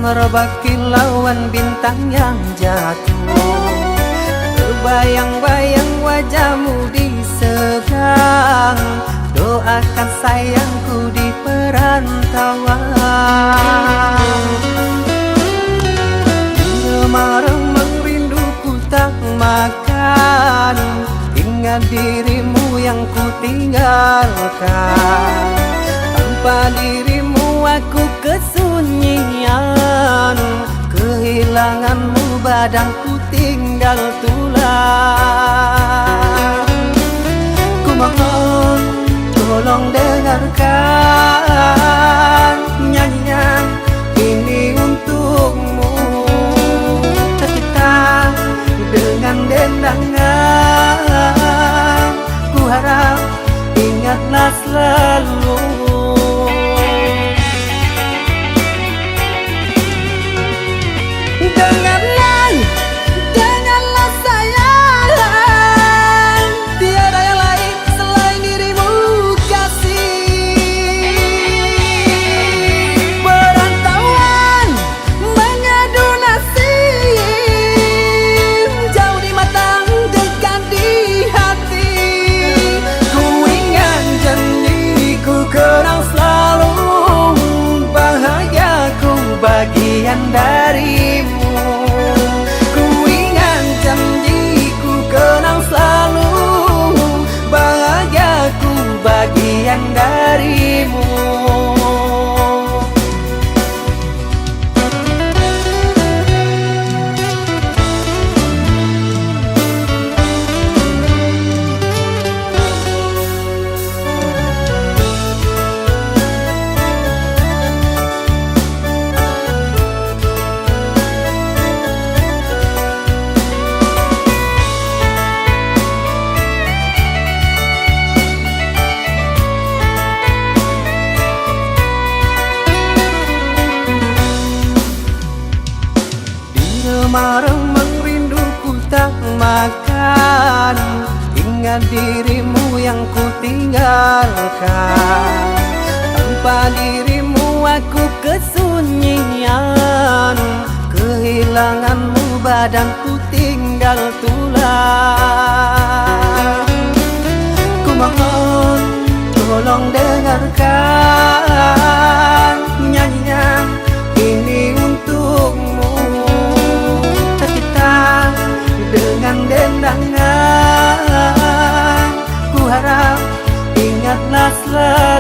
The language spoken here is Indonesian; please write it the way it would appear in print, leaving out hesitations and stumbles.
merebak kilauan bintang yang jatuh. Terbayang-bayang wajahmu di seberang, doakan sayangku di perantauan. Remang-remang rinduku tak makan, ingat dirimu yang ku tinggalkan. Tanpa dirimu aku kesunyian, kehilanganmu badanku tinggal tulang. Ku mohon tolong dengarkan nyanyian ini untukmu. Tercipta dengan dendangan, ku harap ingatlah selalu. Dengarlah, dengarlah sayang, tiada yang lain selain dirimu kasih. Perantauan mengadu nasib, jauh di mata dekat di hati. Ku ingat janjiku kenang selalu, bahagiaku bagian darimu. Bagian darimu. Remang-remang rinduku tak makan, ingat dirimu yang ku tinggalkan. Tanpa dirimu aku kesunyian, kehilanganmu badanku tinggal tulang. Ku mohon tolong dengarkan nyanyian ini untukmu. Dengan dendangan, ku harap ingatlah selalu.